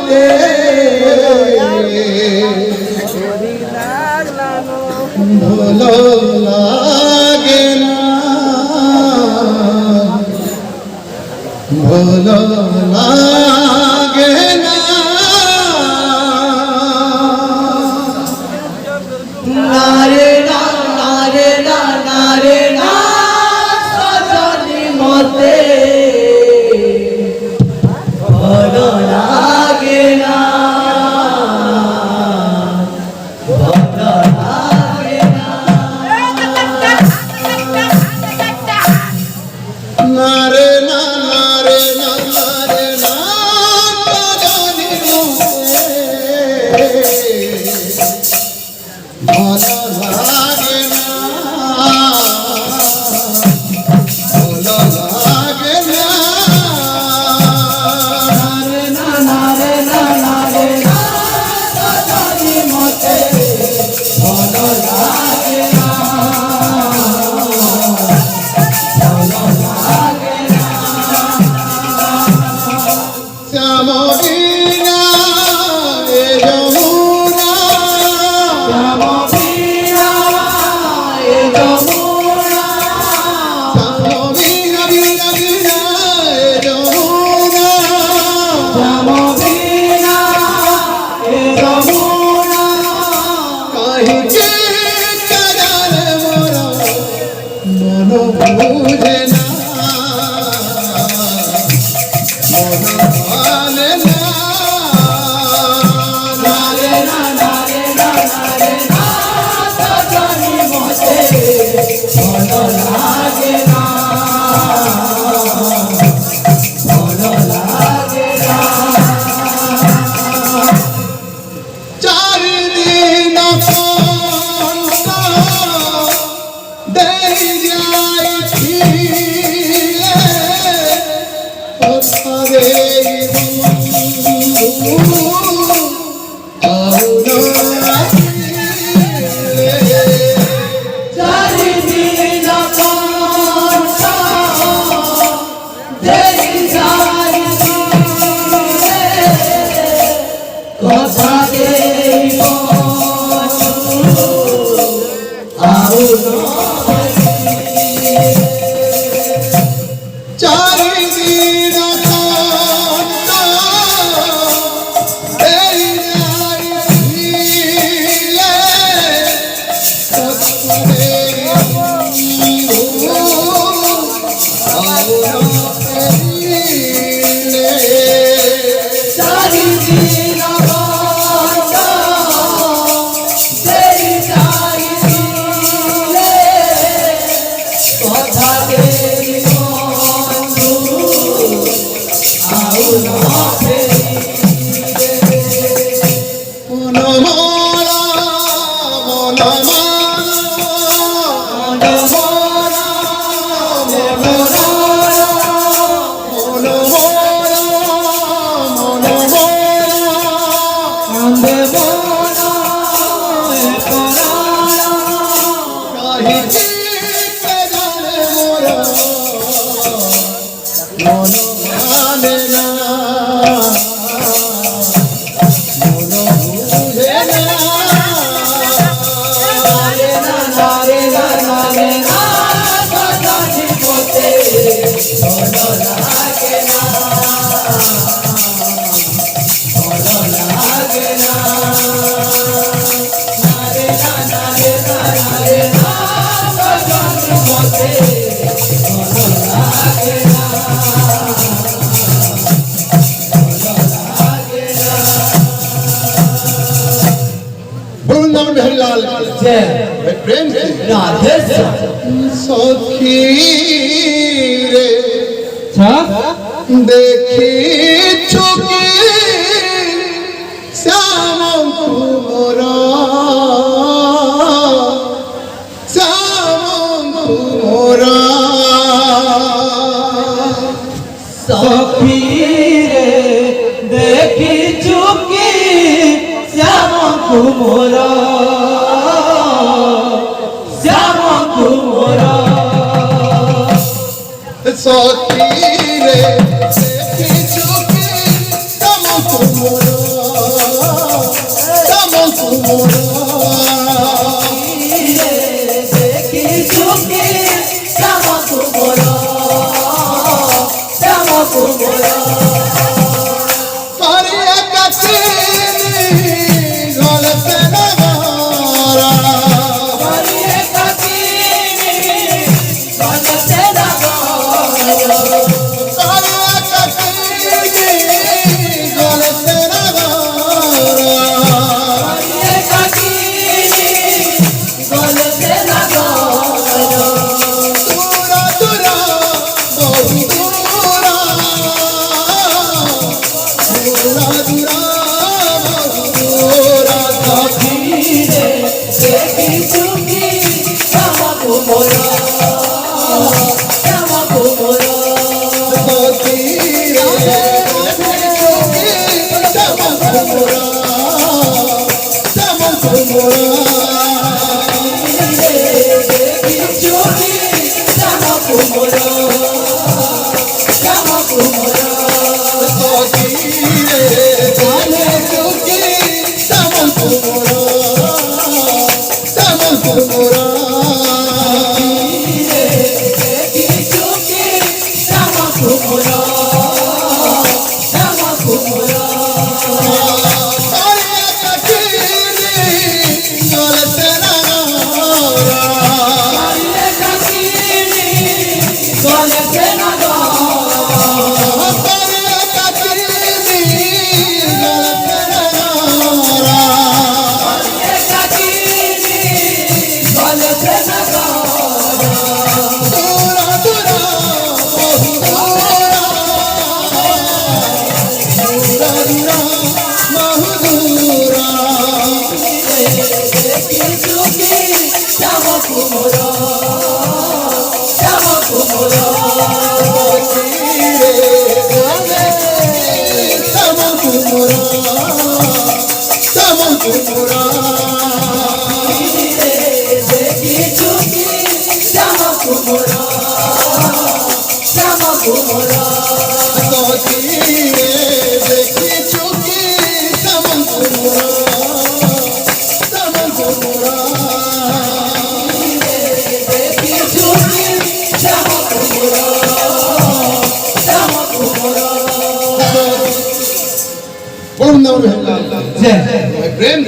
মতে ভালো লাগে না, ভালো লাগে না। নারে না নারে না নারে না সজনী মতে ভালো লাগে না, ভালো লাগে না। নারে না নারে না নারে না সজনী মতে ভালো লাগে না, ভালো লাগে না। নারে না নারে না নারে না সজনী মতে ভালো লাগে না, ভালো লাগে না। শ্যাম বিনা এ যমুনা, শ্যাম বিনা এ যমুনা, শ্যাম বিনা বিনা বিনা এ যমুনা, শ্যাম বিনা এ যমুনা। কাহিকে কাজার মোরা মন বুঝে না, মন মানে না। নারে না নারে না নারে না সজনী মতে ভালো লাগে না, ভালো লাগে না। চারিদিন কষ্ট দেই যাই ছিলে, ওরে বন্ধু আউনো আসিলে। চারিদিন কষ্ট দেই যাই ছিলে, কথা দেই বন্ধু আউনো আসিলে। চারিদিন কষ্ট দেই যাই ছিলে, ওরে বন্ধু আউনো আসিলে। চারিদিন কষ্ট দেই যাই ছিলে, কথা দেই বন্ধু আউনো ফিরিলে। মনমালা মনমালা মনমোরা মনোরা মনমালা মনমালা কান্দে মনা করারা, কাহিকে কাজার মোরা মন মানে না, মন বুঝে না। নারে না নারে না নারে না সজনী মতে ভালো লাগে না, ভালো লাগে না। নারে না নারে না নারে না সজনী মতে ভালো লাগে না, ভালো লাগে না। বৃন্দাবন বিহারীলাল জয় প্রেম কি রাধে সখী রে দেখি চোখে শ্যাম কুমর, শ্যাম কুমর। সখী রে দেখি চুকি শ্যাম কুমোর, শ্যাম কুমোর। সখী রে দেখি চোখে শ্যাম কুমর, আখিরে দেখি চুকি শ্যামা কুমোরা শ্যামা কুমোরা দেখি চুকি শ্যামা কুমোরা শ্যামা কুমোরা দেখি চুকি শ্যামা কুমোরা শ্যামা কুমোরা আরে কাকিনি গলেতে না শ্যামা কুমোরা শ্যামা কুমোরা দেখি চুকি শ্যামা কুমোরা শ্যামা কুমোরা দেখি চুকি শ্যামা কুমোরা শ্যামা কুমোরা বলুন না জয় প্রেম